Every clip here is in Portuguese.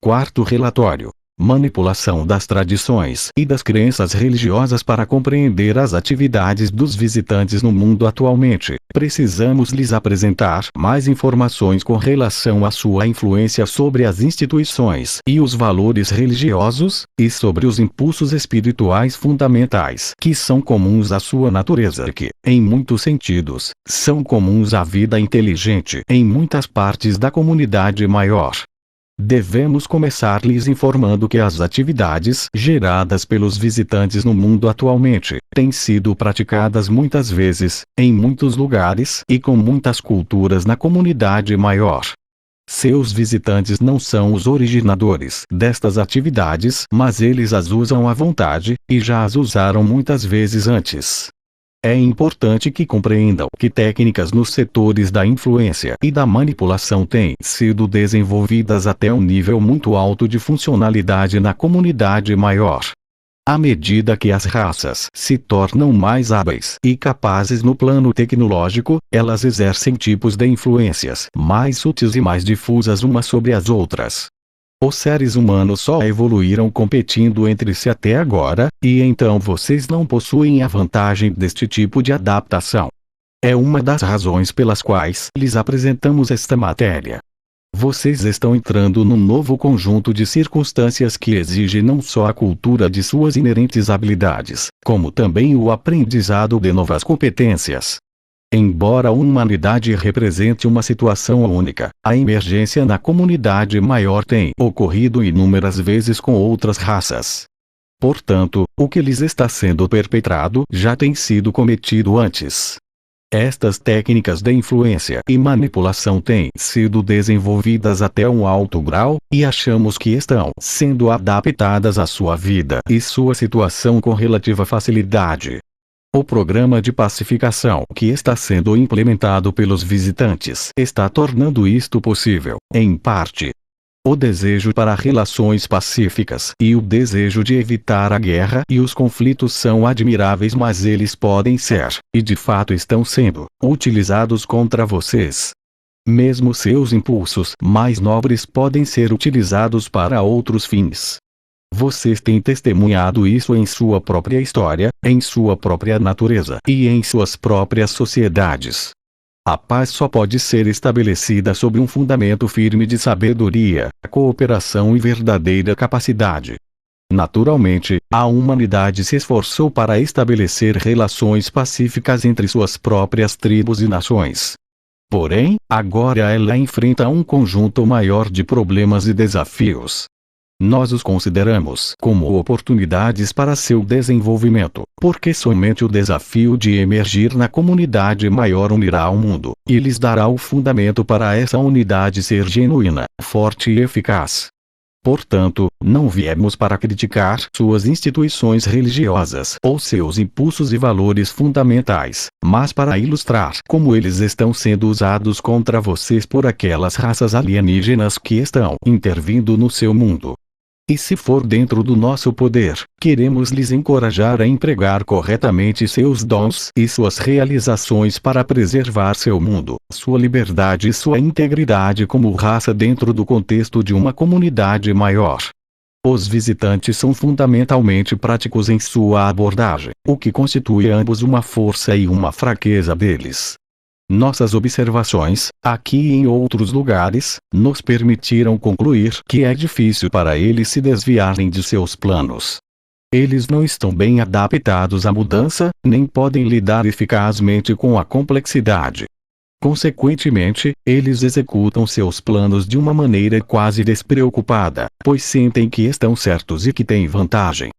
Quarto relatório: manipulação das tradições e das crenças religiosas para compreender as atividades dos visitantes no mundo atualmente. Precisamos lhes apresentar mais informações com relação à sua influência sobre as instituições e os valores religiosos, e sobre os impulsos espirituais fundamentais que são comuns à sua natureza e que, em muitos sentidos, são comuns à vida inteligente em muitas partes da comunidade maior. Devemos começar lhes informando que as atividades geradas pelos visitantes no mundo atualmente têm sido praticadas muitas vezes, em muitos lugares e com muitas culturas na comunidade maior. Seus visitantes não são os originadores destas atividades, mas eles as usam à vontade, e já as usaram muitas vezes antes. É importante que compreendam que técnicas nos setores da influência e da manipulação têm sido desenvolvidas até um nível muito alto de funcionalidade na comunidade maior. À medida que as raças se tornam mais hábeis e capazes no plano tecnológico, elas exercem tipos de influências mais sutis e mais difusas umas sobre as outras. Os seres humanos só evoluíram competindo entre si até agora, e então vocês não possuem a vantagem deste tipo de adaptação. É uma das razões pelas quais lhes apresentamos esta matéria. Vocês estão entrando num novo conjunto de circunstâncias que exige não só a cultura de suas inerentes habilidades, como também o aprendizado de novas competências. Embora a humanidade represente uma situação única, a emergência na comunidade maior tem ocorrido inúmeras vezes com outras raças. Portanto, o que lhes está sendo perpetrado já tem sido cometido antes. Estas técnicas de influência e manipulação têm sido desenvolvidas até um alto grau, e achamos que estão sendo adaptadas à sua vida e sua situação com relativa facilidade. O programa de pacificação que está sendo implementado pelos visitantes está tornando isto possível, em parte. O desejo para relações pacíficas e o desejo de evitar a guerra e os conflitos são admiráveis, mas eles podem ser, e de fato estão sendo, utilizados contra vocês. Mesmo seus impulsos mais nobres podem ser utilizados para outros fins. Vocês têm testemunhado isso em sua própria história, em sua própria natureza e em suas próprias sociedades. A paz só pode ser estabelecida sob um fundamento firme de sabedoria, cooperação e verdadeira capacidade. Naturalmente, a humanidade se esforçou para estabelecer relações pacíficas entre suas próprias tribos e nações. Porém, agora ela enfrenta um conjunto maior de problemas e desafios. Nós os consideramos como oportunidades para seu desenvolvimento, porque somente o desafio de emergir na comunidade maior unirá o mundo, e lhes dará o fundamento para essa unidade ser genuína, forte e eficaz. Portanto, não viemos para criticar suas instituições religiosas ou seus impulsos e valores fundamentais, mas para ilustrar como eles estão sendo usados contra vocês por aquelas raças alienígenas que estão intervindo no seu mundo. E se for dentro do nosso poder, queremos lhes encorajar a empregar corretamente seus dons e suas realizações para preservar seu mundo, sua liberdade e sua integridade como raça dentro do contexto de uma comunidade maior. Os visitantes são fundamentalmente práticos em sua abordagem, o que constitui ambos uma força e uma fraqueza deles. Nossas observações, aqui e em outros lugares, nos permitiram concluir que é difícil para eles se desviarem de seus planos. Eles não estão bem adaptados à mudança, nem podem lidar eficazmente com a complexidade. Consequentemente, eles executam seus planos de uma maneira quase despreocupada, pois sentem que estão certos e que têm vantagem.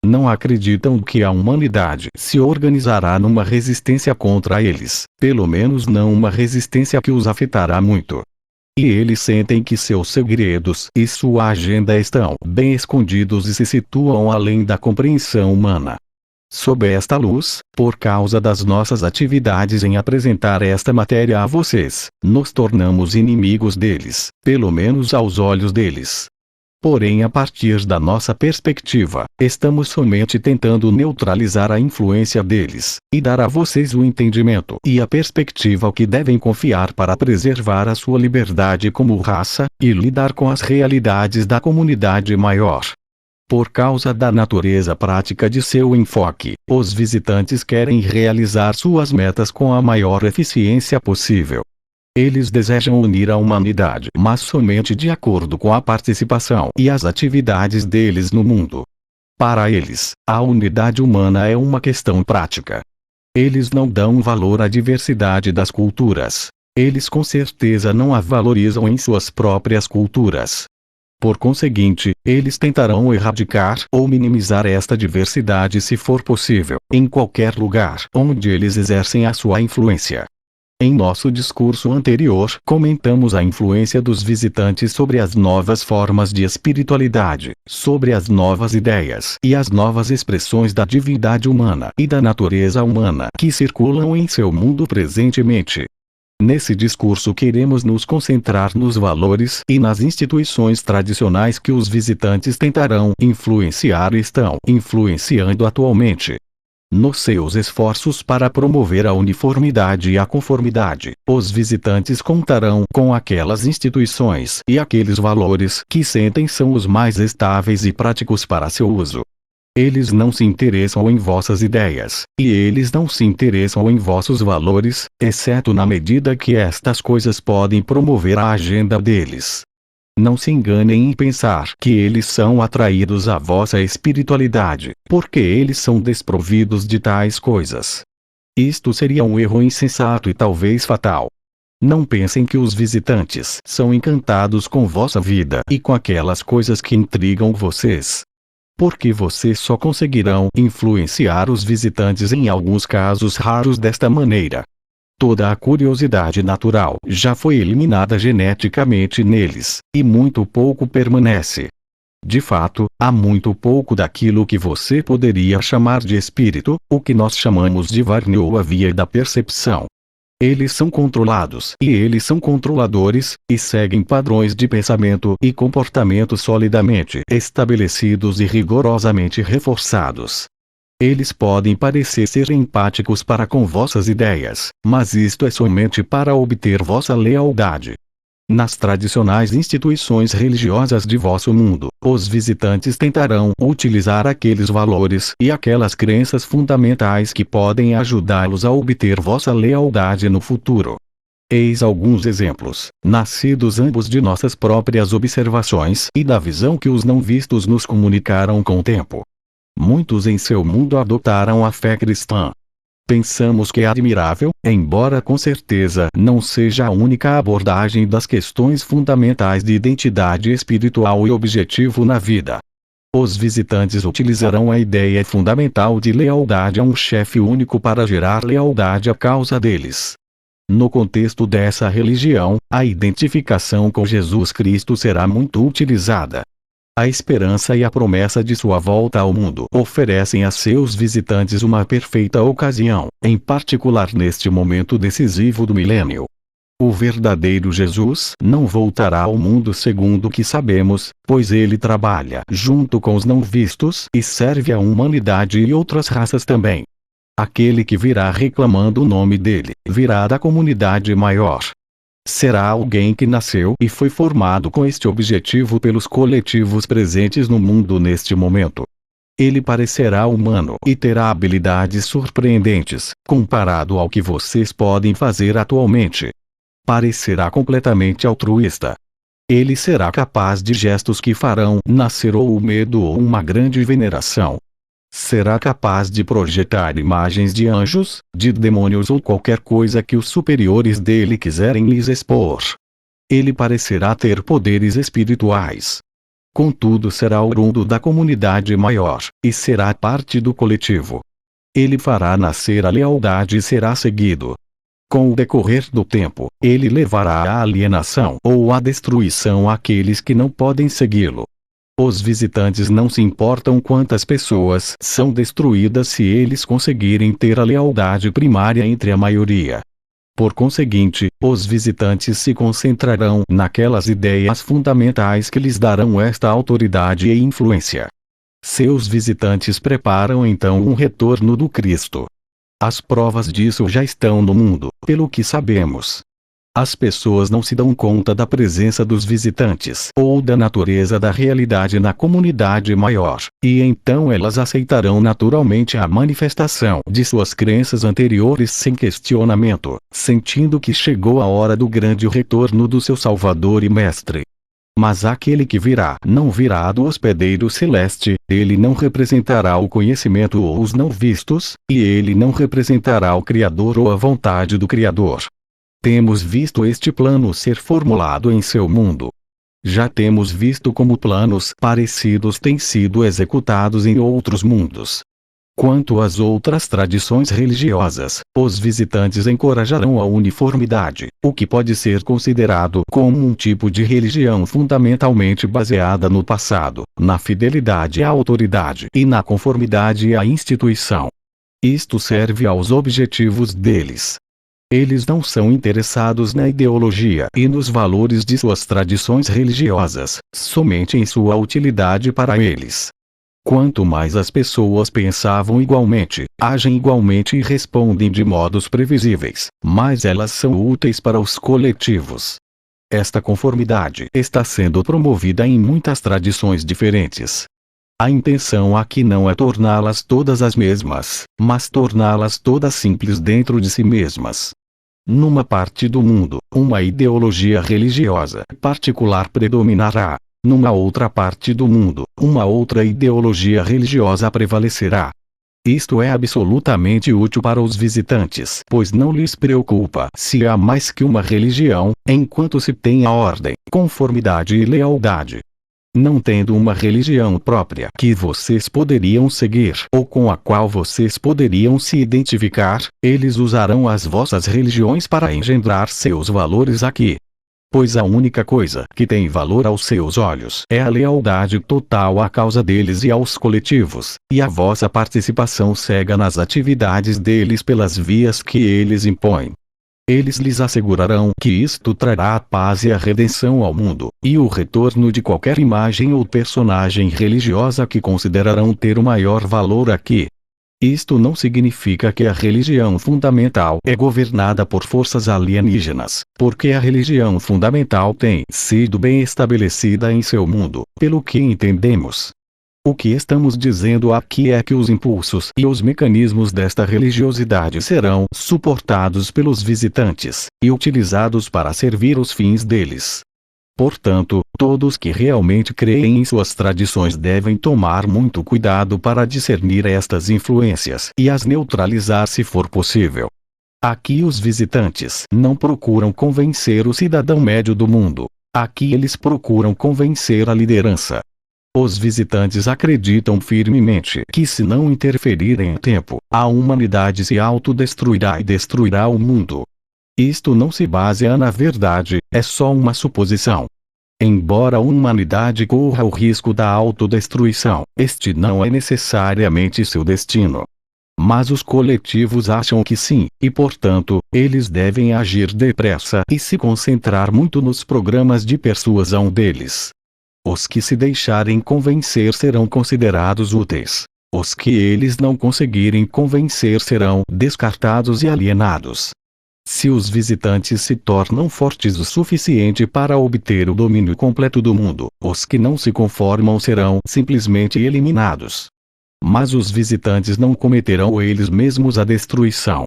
Não acreditam que a humanidade se organizará numa resistência contra eles, pelo menos não uma resistência que os afetará muito. E eles sentem que seus segredos e sua agenda estão bem escondidos e se situam além da compreensão humana. Sob esta luz, por causa das nossas atividades em apresentar esta matéria a vocês, nos tornamos inimigos deles, pelo menos aos olhos deles. Porém, a partir da nossa perspectiva, estamos somente tentando neutralizar a influência deles, e dar a vocês o entendimento e a perspectiva que devem confiar para preservar a sua liberdade como raça, e lidar com as realidades da comunidade maior. Por causa da natureza prática de seu enfoque, os visitantes querem realizar suas metas com a maior eficiência possível. Eles desejam unir a humanidade, mas somente de acordo com a participação e as atividades deles no mundo. Para eles, a unidade humana é uma questão prática. Eles não dão valor à diversidade das culturas. Eles com certeza não a valorizam em suas próprias culturas. Por conseguinte, eles tentarão erradicar ou minimizar esta diversidade se for possível, em qualquer lugar onde eles exercem a sua influência. Em nosso discurso anterior, comentamos a influência dos visitantes sobre as novas formas de espiritualidade, sobre as novas ideias e as novas expressões da divindade humana e da natureza humana que circulam em seu mundo presentemente. Nesse discurso queremos nos concentrar nos valores e nas instituições tradicionais que os visitantes tentarão influenciar e estão influenciando atualmente. Nos seus esforços para promover a uniformidade e a conformidade, os visitantes contarão com aquelas instituições e aqueles valores que sentem são os mais estáveis e práticos para seu uso. Eles não se interessam em vossas ideias, e eles não se interessam em vossos valores, exceto na medida que estas coisas podem promover a agenda deles. Não se enganem em pensar que eles são atraídos à vossa espiritualidade, porque eles são desprovidos de tais coisas. Isto seria um erro insensato e talvez fatal. Não pensem que os visitantes são encantados com vossa vida e com aquelas coisas que intrigam vocês. Porque vocês só conseguirão influenciar os visitantes em alguns casos raros desta maneira. Toda a curiosidade natural já foi eliminada geneticamente neles, e muito pouco permanece. De fato, há muito pouco daquilo que você poderia chamar de espírito, o que nós chamamos de Varna ou a via da percepção. Eles são controlados e eles são controladores, e seguem padrões de pensamento e comportamento solidamente estabelecidos e rigorosamente reforçados. Eles podem parecer ser empáticos para com vossas ideias, mas isto é somente para obter vossa lealdade. Nas tradicionais instituições religiosas de vosso mundo, os visitantes tentarão utilizar aqueles valores e aquelas crenças fundamentais que podem ajudá-los a obter vossa lealdade no futuro. Eis alguns exemplos, nascidos ambos de nossas próprias observações e da visão que os não vistos nos comunicaram com o tempo. Muitos em seu mundo adotaram a fé cristã. Pensamos que é admirável, embora com certeza não seja a única abordagem das questões fundamentais de identidade espiritual e objetivo na vida. Os visitantes utilizarão a ideia fundamental de lealdade a um chefe único para gerar lealdade à causa deles. No contexto dessa religião, a identificação com Jesus Cristo será muito utilizada. A esperança e a promessa de sua volta ao mundo oferecem a seus visitantes uma perfeita ocasião, em particular neste momento decisivo do milênio. O verdadeiro Jesus não voltará ao mundo segundo o que sabemos, pois ele trabalha junto com os não vistos e serve a humanidade e outras raças também. Aquele que virá reclamando o nome dele, virá da comunidade maior. Será alguém que nasceu e foi formado com este objetivo pelos coletivos presentes no mundo neste momento. Ele parecerá humano e terá habilidades surpreendentes, comparado ao que vocês podem fazer atualmente. Parecerá completamente altruísta. Ele será capaz de gestos que farão nascer ou o medo ou uma grande veneração. Será capaz de projetar imagens de anjos, de demônios ou qualquer coisa que os superiores dele quiserem lhes expor. Ele parecerá ter poderes espirituais. Contudo, será oriundo da comunidade maior, e será parte do coletivo. Ele fará nascer a lealdade e será seguido. Com o decorrer do tempo, ele levará à alienação ou à destruição aqueles que não podem segui-lo. Os visitantes não se importam quantas pessoas são destruídas se eles conseguirem ter a lealdade primária entre a maioria. Por conseguinte, os visitantes se concentrarão naquelas ideias fundamentais que lhes darão esta autoridade e influência. Seus visitantes preparam então um retorno do Cristo. As provas disso já estão no mundo, pelo que sabemos. As pessoas não se dão conta da presença dos visitantes ou da natureza da realidade na comunidade maior, e então elas aceitarão naturalmente a manifestação de suas crenças anteriores sem questionamento, sentindo que chegou a hora do grande retorno do seu Salvador e Mestre. Mas aquele que virá não virá do hospedeiro celeste, ele não representará o conhecimento ou os não vistos, e ele não representará o Criador ou a vontade do Criador. Temos visto este plano ser formulado em seu mundo. Já temos visto como planos parecidos têm sido executados em outros mundos. Quanto às outras tradições religiosas, os visitantes encorajarão a uniformidade, o que pode ser considerado como um tipo de religião fundamentalmente baseada no passado, na fidelidade à autoridade e na conformidade à instituição. Isto serve aos objetivos deles. Eles não são interessados na ideologia e nos valores de suas tradições religiosas, somente em sua utilidade para eles. Quanto mais as pessoas pensavam igualmente, agem igualmente e respondem de modos previsíveis, mais elas são úteis para os coletivos. Esta conformidade está sendo promovida em muitas tradições diferentes. A intenção aqui não é torná-las todas as mesmas, mas torná-las todas simples dentro de si mesmas. Numa parte do mundo, uma ideologia religiosa particular predominará. Numa outra parte do mundo, uma outra ideologia religiosa prevalecerá. Isto é absolutamente útil para os visitantes, pois não lhes preocupa se há mais que uma religião, enquanto se tem a ordem, conformidade e lealdade. Não tendo uma religião própria que vocês poderiam seguir ou com a qual vocês poderiam se identificar, eles usarão as vossas religiões para engendrar seus valores aqui. Pois a única coisa que tem valor aos seus olhos é a lealdade total à causa deles e aos coletivos, e a vossa participação cega nas atividades deles pelas vias que eles impõem. Eles lhes assegurarão que isto trará a paz e a redenção ao mundo, e o retorno de qualquer imagem ou personagem religiosa que considerarão ter o maior valor aqui. Isto não significa que a religião fundamental é governada por forças alienígenas, porque a religião fundamental tem sido bem estabelecida em seu mundo, pelo que entendemos. O que estamos dizendo aqui é que os impulsos e os mecanismos desta religiosidade serão suportados pelos visitantes e utilizados para servir os fins deles. Portanto, todos que realmente creem em suas tradições devem tomar muito cuidado para discernir estas influências e as neutralizar se for possível. Aqui os visitantes não procuram convencer o cidadão médio do mundo. Aqui eles procuram convencer a liderança. Os visitantes acreditam firmemente que se não interferirem a tempo, a humanidade se autodestruirá e destruirá o mundo. Isto não se baseia na verdade, é só uma suposição. Embora a humanidade corra o risco da autodestruição, este não é necessariamente seu destino. Mas os coletivos acham que sim, e portanto, eles devem agir depressa e se concentrar muito nos programas de persuasão deles. Os que se deixarem convencer serão considerados úteis. Os que eles não conseguirem convencer serão descartados e alienados. Se os visitantes se tornam fortes o suficiente para obter o domínio completo do mundo, os que não se conformam serão simplesmente eliminados. Mas os visitantes não cometerão eles mesmos a destruição.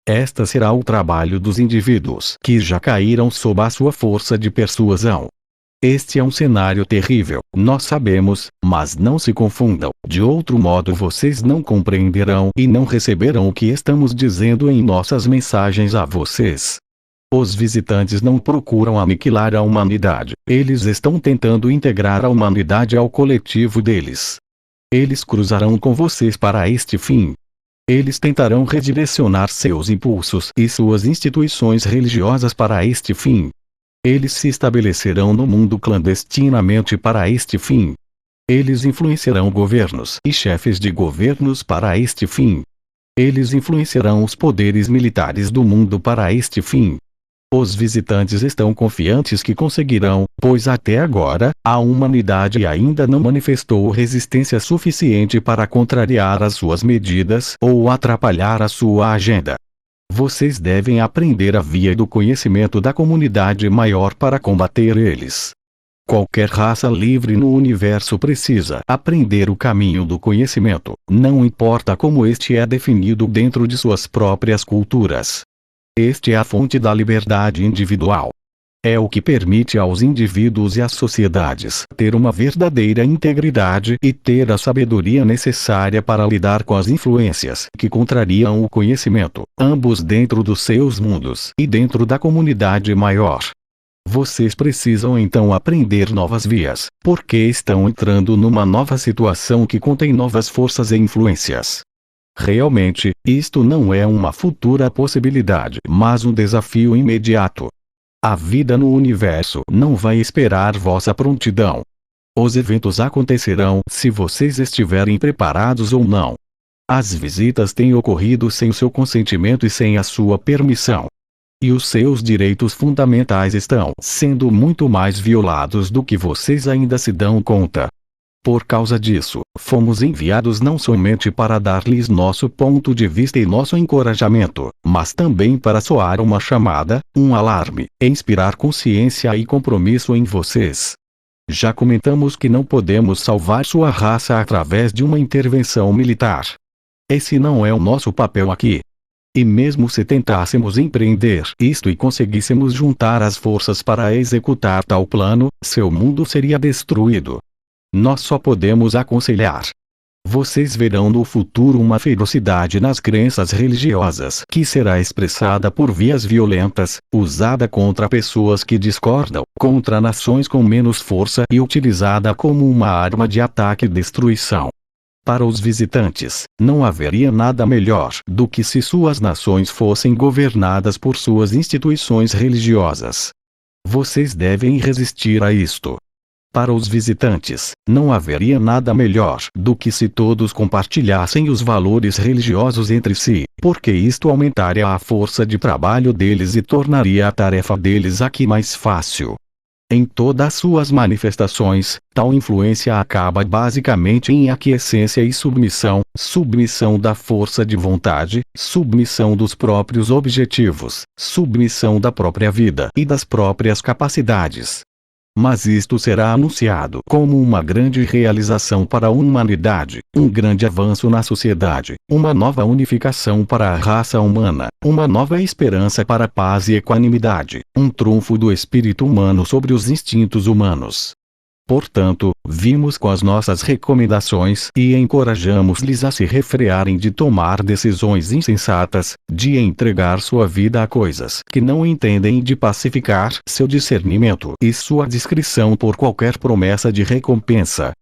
Esta será o trabalho dos indivíduos que já caíram sob a sua força de persuasão. Este é um cenário terrível, nós sabemos, mas não se confundam, de outro modo vocês não compreenderão e não receberão o que estamos dizendo em nossas mensagens a vocês. Os visitantes não procuram aniquilar a humanidade, eles estão tentando integrar a humanidade ao coletivo deles. Eles cruzarão com vocês para este fim. Eles tentarão redirecionar seus impulsos e suas instituições religiosas para este fim. Eles se estabelecerão no mundo clandestinamente para este fim. Eles influenciarão governos e chefes de governos para este fim. Eles influenciarão os poderes militares do mundo para este fim. Os visitantes estão confiantes que conseguirão, pois até agora, a humanidade ainda não manifestou resistência suficiente para contrariar as suas medidas ou atrapalhar a sua agenda. Vocês devem aprender a via do conhecimento da comunidade maior para combater eles. Qualquer raça livre no universo precisa aprender o caminho do conhecimento, não importa como este é definido dentro de suas próprias culturas. Este é a fonte da liberdade individual. É o que permite aos indivíduos e às sociedades ter uma verdadeira integridade e ter a sabedoria necessária para lidar com as influências que contrariam o conhecimento, ambos dentro dos seus mundos e dentro da comunidade maior. Vocês precisam então aprender novas vias, porque estão entrando numa nova situação que contém novas forças e influências. Realmente, isto não é uma futura possibilidade, mas um desafio imediato. A vida no universo não vai esperar vossa prontidão. Os eventos acontecerão se vocês estiverem preparados ou não. As visitas têm ocorrido sem o seu consentimento e sem a sua permissão. E os seus direitos fundamentais estão sendo muito mais violados do que vocês ainda se dão conta. Por causa disso, fomos enviados não somente para dar-lhes nosso ponto de vista e nosso encorajamento, mas também para soar uma chamada, um alarme, e inspirar consciência e compromisso em vocês. Já comentamos que não podemos salvar sua raça através de uma intervenção militar. Esse não é o nosso papel aqui. E mesmo se tentássemos empreender isto e conseguíssemos juntar as forças para executar tal plano, seu mundo seria destruído. Nós só podemos aconselhar. Vocês verão no futuro uma ferocidade nas crenças religiosas que será expressada por vias violentas, usada contra pessoas que discordam, contra nações com menos força e utilizada como uma arma de ataque e destruição. Para os visitantes, não haveria nada melhor do que se suas nações fossem governadas por suas instituições religiosas. Vocês devem resistir a isto. Para os visitantes, não haveria nada melhor do que se todos compartilhassem os valores religiosos entre si, porque isto aumentaria a força de trabalho deles e tornaria a tarefa deles aqui mais fácil. Em todas suas manifestações, tal influência acaba basicamente em aquiescência e submissão, submissão da força de vontade, submissão dos próprios objetivos, submissão da própria vida e das próprias capacidades. Mas isto será anunciado como uma grande realização para a humanidade, um grande avanço na sociedade, uma nova unificação para a raça humana, uma nova esperança para a paz e equanimidade, um trunfo do espírito humano sobre os instintos humanos. Portanto, vimos com as nossas recomendações e encorajamos-lhes a se refrearem de tomar decisões insensatas, de entregar sua vida a coisas que não entendem e de pacificar seu discernimento e sua discrição por qualquer promessa de recompensa.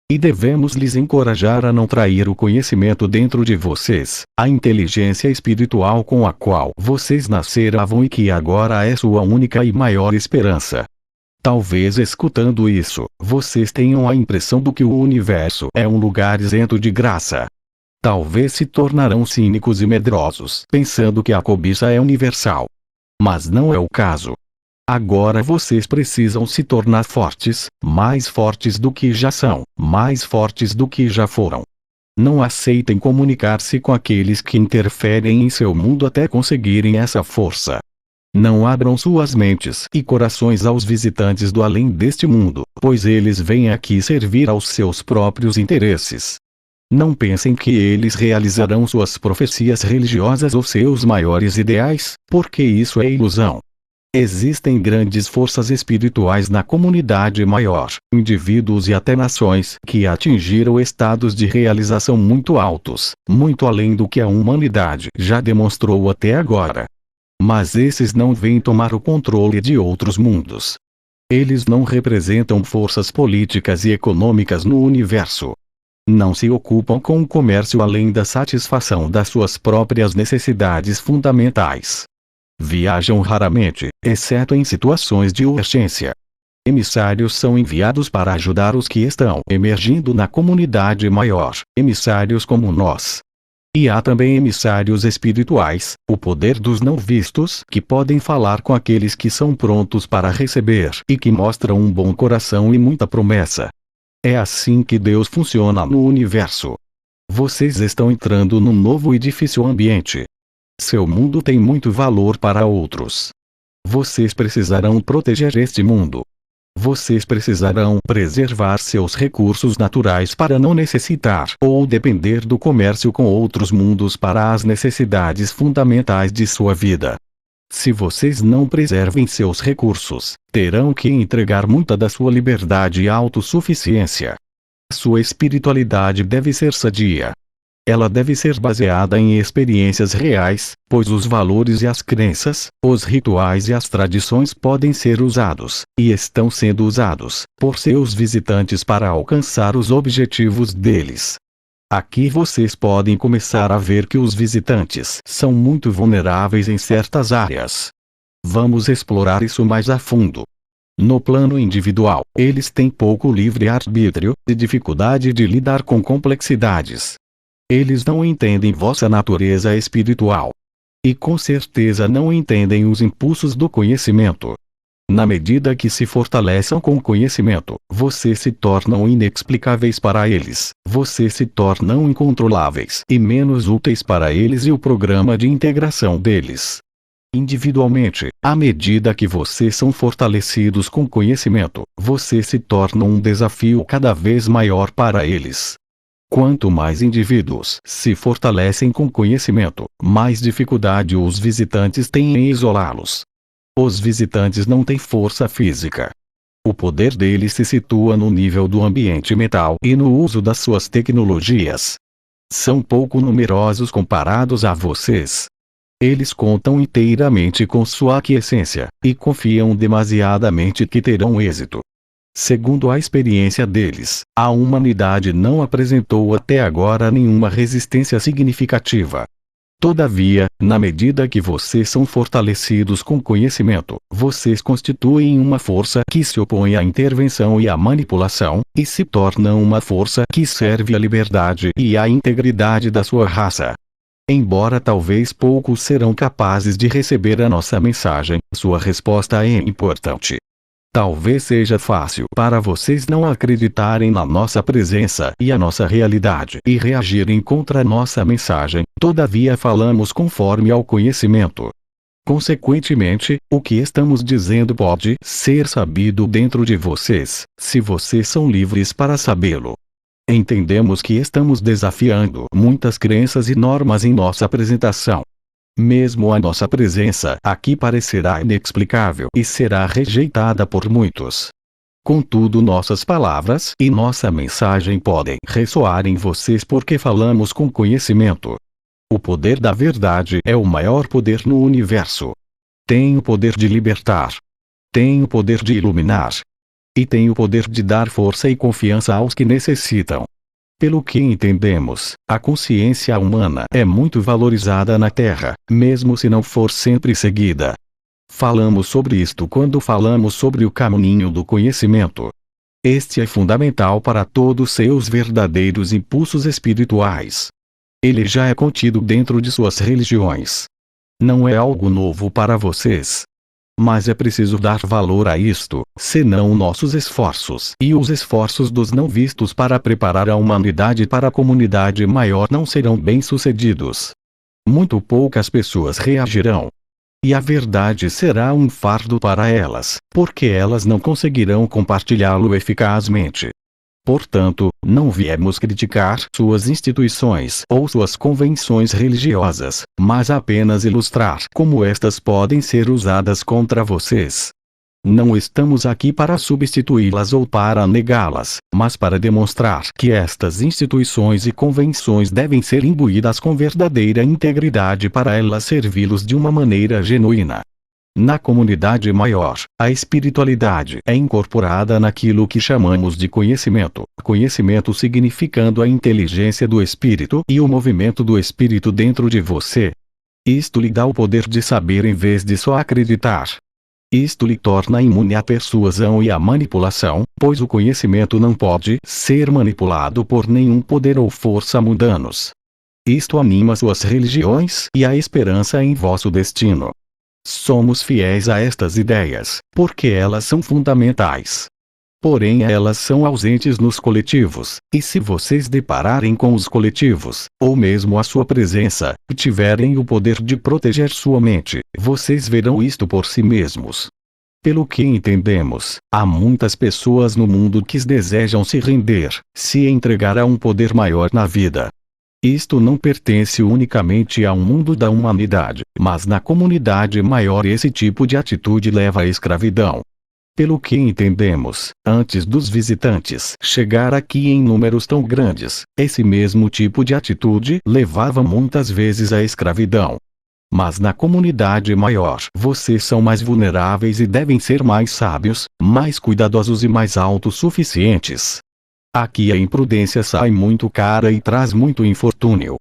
E devemos lhes encorajar a não trair o conhecimento dentro de vocês, a inteligência espiritual com a qual vocês nasceram e que agora é sua única e maior esperança. Talvez escutando isso, vocês tenham a impressão de que o universo é um lugar isento de graça. Talvez se tornarão cínicos e medrosos, pensando que a cobiça é universal. Mas não é o caso. Agora vocês precisam se tornar fortes, mais fortes do que já são, mais fortes do que já foram. Não aceitem comunicar-se com aqueles que interferem em seu mundo até conseguirem essa força. Não abram suas mentes e corações aos visitantes do além deste mundo, pois eles vêm aqui servir aos seus próprios interesses. Não pensem que eles realizarão suas profecias religiosas ou seus maiores ideais, porque isso é ilusão. Existem grandes forças espirituais na comunidade maior, indivíduos e até nações que atingiram estados de realização muito altos, muito além do que a humanidade já demonstrou até agora. Mas esses não vêm tomar o controle de outros mundos. Eles não representam forças políticas e econômicas no universo. Não se ocupam com o comércio além da satisfação das suas próprias necessidades fundamentais. Viajam raramente, exceto em situações de urgência. Emissários são enviados para ajudar os que estão emergindo na comunidade maior, emissários como nós. E há também emissários espirituais, o poder dos não vistos, que podem falar com aqueles que são prontos para receber e que mostram um bom coração e muita promessa. É assim que Deus funciona no universo. Vocês estão entrando num novo e difícil ambiente. Seu mundo tem muito valor para outros. Vocês precisarão proteger este mundo. Vocês precisarão preservar seus recursos naturais para não necessitar ou depender do comércio com outros mundos para as necessidades fundamentais de sua vida. Se vocês não preservem seus recursos, terão que entregar muita da sua liberdade e autossuficiência. Sua espiritualidade deve ser sadia. Ela deve ser baseada em experiências reais, pois os valores e as crenças, os rituais e as tradições podem ser usados, e estão sendo usados, por seus visitantes para alcançar os objetivos deles. Aqui vocês podem começar a ver que os visitantes são muito vulneráveis em certas áreas. Vamos explorar isso mais a fundo. No plano individual, eles têm pouco livre-arbítrio e dificuldade de lidar com complexidades. Eles não entendem vossa natureza espiritual. E com certeza não entendem os impulsos do conhecimento. Na medida que se fortalecem com o conhecimento, vocês se tornam inexplicáveis para eles, vocês se tornam incontroláveis e menos úteis para eles e o programa de integração deles. Individualmente, à medida que vocês são fortalecidos com conhecimento, vocês se tornam um desafio cada vez maior para eles. Quanto mais indivíduos se fortalecem com conhecimento, mais dificuldade os visitantes têm em isolá-los. Os visitantes não têm força física. O poder deles se situa no nível do ambiente mental e no uso das suas tecnologias. São pouco numerosos comparados a vocês. Eles contam inteiramente com sua aquiescência, e confiam demasiadamente que terão êxito. Segundo a experiência deles, a humanidade não apresentou até agora nenhuma resistência significativa. Todavia, na medida que vocês são fortalecidos com conhecimento, vocês constituem uma força que se opõe à intervenção e à manipulação, e se tornam uma força que serve à liberdade e à integridade da sua raça. Embora talvez poucos serão capazes de receber a nossa mensagem, sua resposta é importante. Talvez seja fácil para vocês não acreditarem na nossa presença e a nossa realidade e reagirem contra a nossa mensagem, todavia falamos conforme ao conhecimento. Consequentemente, o que estamos dizendo pode ser sabido dentro de vocês, se vocês são livres para sabê-lo. Entendemos que estamos desafiando muitas crenças e normas em nossa apresentação. Mesmo a nossa presença aqui parecerá inexplicável e será rejeitada por muitos. Contudo, nossas palavras e nossa mensagem podem ressoar em vocês porque falamos com conhecimento. O poder da verdade é o maior poder no universo. Tem o poder de libertar. Tem o poder de iluminar. E tem o poder de dar força e confiança aos que necessitam. Pelo que entendemos, a consciência humana é muito valorizada na Terra, mesmo se não for sempre seguida. Falamos sobre isto quando falamos sobre o caminho do conhecimento. Este é fundamental para todos seus verdadeiros impulsos espirituais. Ele já é contido dentro de suas religiões. Não é algo novo para vocês. Mas é preciso dar valor a isto, senão nossos esforços e os esforços dos não vistos para preparar a humanidade para a comunidade maior não serão bem-sucedidos. Muito poucas pessoas reagirão. E a verdade será um fardo para elas, porque elas não conseguirão compartilhá-lo eficazmente. Portanto, não viemos criticar suas instituições ou suas convenções religiosas, mas apenas ilustrar como estas podem ser usadas contra vocês. Não estamos aqui para substituí-las ou para negá-las, mas para demonstrar que estas instituições e convenções devem ser imbuídas com verdadeira integridade para elas servi-los de uma maneira genuína. Na comunidade maior, a espiritualidade é incorporada naquilo que chamamos de conhecimento, conhecimento significando a inteligência do espírito e o movimento do espírito dentro de você. Isto lhe dá o poder de saber em vez de só acreditar. Isto lhe torna imune à persuasão e à manipulação, pois o conhecimento não pode ser manipulado por nenhum poder ou força mundanos. Isto anima suas religiões e a esperança em vosso destino. Somos fiéis a estas ideias, porque elas são fundamentais. Porém elas são ausentes nos coletivos, e se vocês depararem com os coletivos, ou mesmo a sua presença, e tiverem o poder de proteger sua mente, vocês verão isto por si mesmos. Pelo que entendemos, há muitas pessoas no mundo que desejam se render, se entregar a um poder maior na vida. Isto não pertence unicamente ao mundo da humanidade, mas na comunidade maior esse tipo de atitude leva à escravidão. Pelo que entendemos, antes dos visitantes chegar aqui em números tão grandes, esse mesmo tipo de atitude levava muitas vezes à escravidão. Mas na comunidade maior, vocês são mais vulneráveis e devem ser mais sábios, mais cuidadosos e mais autossuficientes. Aqui a imprudência sai muito cara e traz muito infortúnio.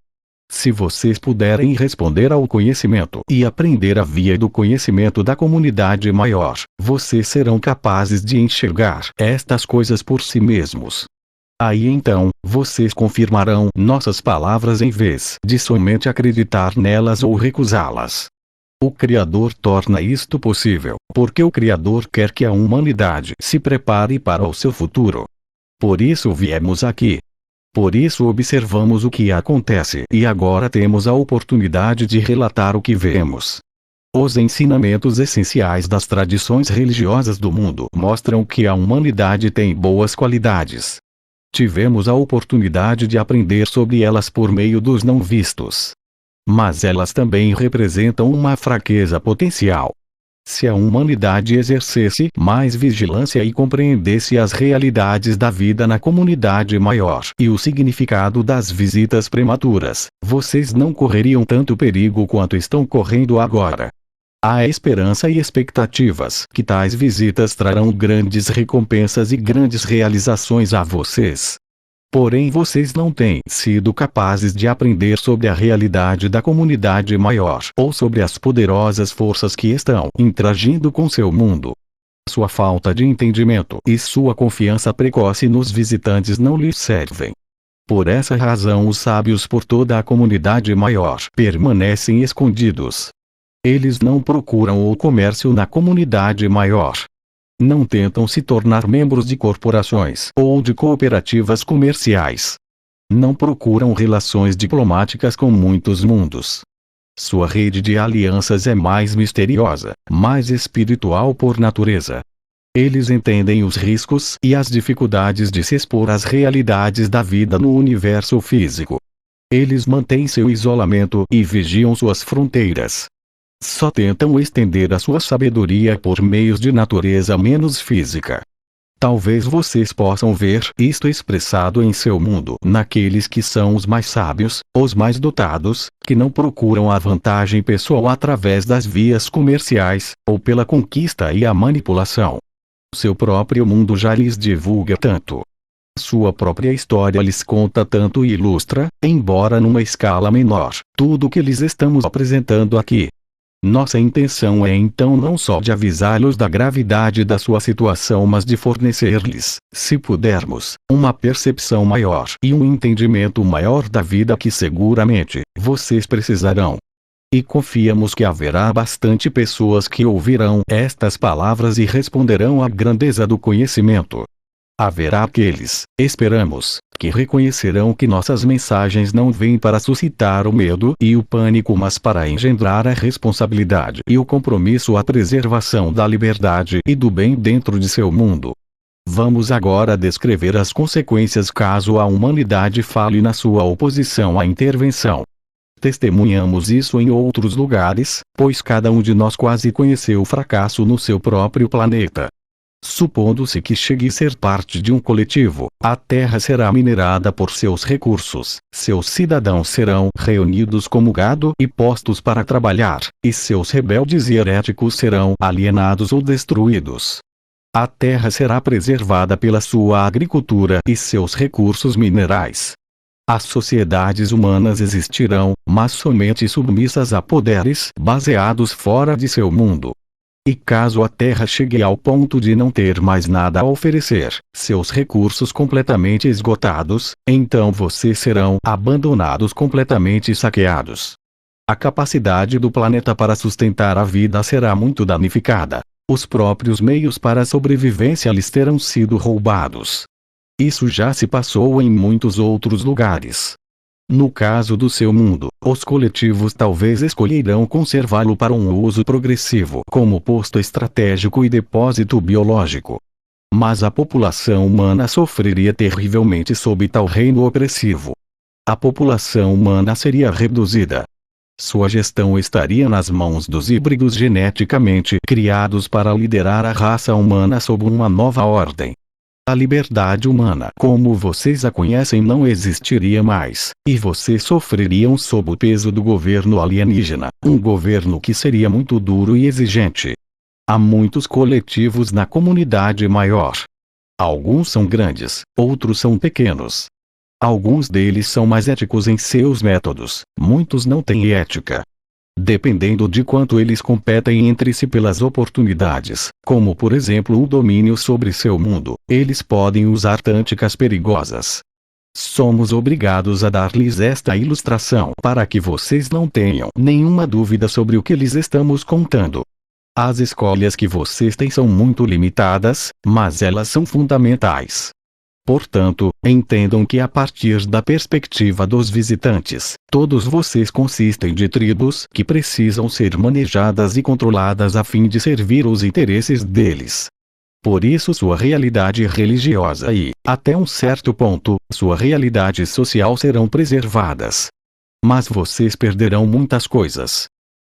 Se vocês puderem responder ao conhecimento e aprender a via do conhecimento da comunidade maior, vocês serão capazes de enxergar estas coisas por si mesmos. Aí então, vocês confirmarão nossas palavras em vez de somente acreditar nelas ou recusá-las. O Criador torna isto possível, porque o Criador quer que a humanidade se prepare para o seu futuro. Por isso viemos aqui. Por isso observamos o que acontece e agora temos a oportunidade de relatar o que vemos. Os ensinamentos essenciais das tradições religiosas do mundo mostram que a humanidade tem boas qualidades. Tivemos a oportunidade de aprender sobre elas por meio dos não vistos. Mas elas também representam uma fraqueza potencial. Se a humanidade exercesse mais vigilância e compreendesse as realidades da vida na comunidade maior e o significado das visitas prematuras, vocês não correriam tanto perigo quanto estão correndo agora. Há esperança e expectativas que tais visitas trarão grandes recompensas e grandes realizações a vocês. Porém vocês não têm sido capazes de aprender sobre a realidade da comunidade maior ou sobre as poderosas forças que estão interagindo com seu mundo. Sua falta de entendimento e sua confiança precoce nos visitantes não lhes servem. Por essa razão os sábios por toda a comunidade maior permanecem escondidos. Eles não procuram o comércio na comunidade maior. Não tentam se tornar membros de corporações ou de cooperativas comerciais. Não procuram relações diplomáticas com muitos mundos. Sua rede de alianças é mais misteriosa, mais espiritual por natureza. Eles entendem os riscos e as dificuldades de se expor às realidades da vida no universo físico. Eles mantêm seu isolamento e vigiam suas fronteiras. Só tentam estender a sua sabedoria por meios de natureza menos física. Talvez vocês possam ver isto expressado em seu mundo naqueles que são os mais sábios, os mais dotados, que não procuram a vantagem pessoal através das vias comerciais, ou pela conquista e a manipulação. Seu próprio mundo já lhes divulga tanto. Sua própria história lhes conta tanto e ilustra, embora numa escala menor, tudo o que lhes estamos apresentando aqui. Nossa intenção é então não só de avisá-los da gravidade da sua situação, mas de fornecer-lhes, se pudermos, uma percepção maior e um entendimento maior da vida que seguramente vocês precisarão. E confiamos que haverá bastante pessoas que ouvirão estas palavras e responderão à grandeza do conhecimento. Haverá aqueles, esperamos, que reconhecerão que nossas mensagens não vêm para suscitar o medo e o pânico, mas para engendrar a responsabilidade e o compromisso à preservação da liberdade e do bem dentro de seu mundo. Vamos agora descrever as consequências caso a humanidade fale na sua oposição à intervenção. Testemunhamos isso em outros lugares, pois cada um de nós quase conheceu o fracasso no seu próprio planeta. Supondo-se que chegue a ser parte de um coletivo, a terra será minerada por seus recursos, seus cidadãos serão reunidos como gado e postos para trabalhar, e seus rebeldes e heréticos serão alienados ou destruídos. A terra será preservada pela sua agricultura e seus recursos minerais. As sociedades humanas existirão, mas somente submissas a poderes baseados fora de seu mundo. E caso a Terra chegue ao ponto de não ter mais nada a oferecer, seus recursos completamente esgotados, então vocês serão abandonados, completamente saqueados. A capacidade do planeta para sustentar a vida será muito danificada. Os próprios meios para a sobrevivência lhes terão sido roubados. Isso já se passou em muitos outros lugares. No caso do seu mundo, os coletivos talvez escolherão conservá-lo para um uso progressivo como posto estratégico e depósito biológico. Mas a população humana sofreria terrivelmente sob tal reino opressivo. A população humana seria reduzida. Sua gestão estaria nas mãos dos híbridos geneticamente criados para liderar a raça humana sob uma nova ordem. A liberdade humana, como vocês a conhecem, não existiria mais, e vocês sofreriam sob o peso do governo alienígena, um governo que seria muito duro e exigente. Há muitos coletivos na comunidade maior. Alguns são grandes, outros são pequenos. Alguns deles são mais éticos em seus métodos, muitos não têm ética. Dependendo de quanto eles competem entre si pelas oportunidades, como por exemplo o domínio sobre seu mundo, eles podem usar táticas perigosas. Somos obrigados a dar-lhes esta ilustração para que vocês não tenham nenhuma dúvida sobre o que lhes estamos contando. As escolhas que vocês têm são muito limitadas, mas elas são fundamentais. Portanto, entendam que a partir da perspectiva dos visitantes, todos vocês consistem de tribos que precisam ser manejadas e controladas a fim de servir os interesses deles. Por isso sua realidade religiosa e, até um certo ponto, sua realidade social serão preservadas. Mas vocês perderão muitas coisas.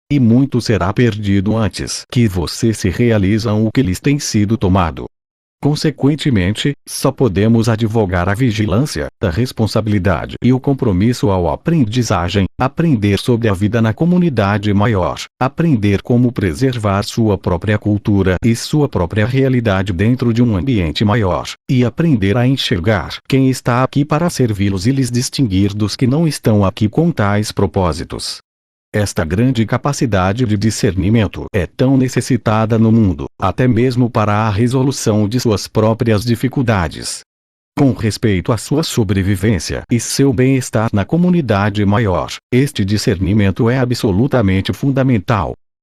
E muito será perdido antes que vocês se realizam o que lhes tem sido tomado. Consequentemente, só podemos advogar a vigilância, a responsabilidade e o compromisso ao aprendizagem, aprender sobre a vida na comunidade maior, aprender como preservar sua própria cultura e sua própria realidade dentro de um ambiente maior, e aprender a enxergar quem está aqui para servi-los e lhes distinguir dos que não estão aqui com tais propósitos. Esta grande capacidade de discernimento é tão necessitada no mundo, até mesmo para a resolução de suas próprias dificuldades. Com respeito à sua sobrevivência e seu bem-estar na comunidade maior, este discernimento é absolutamente fundamental.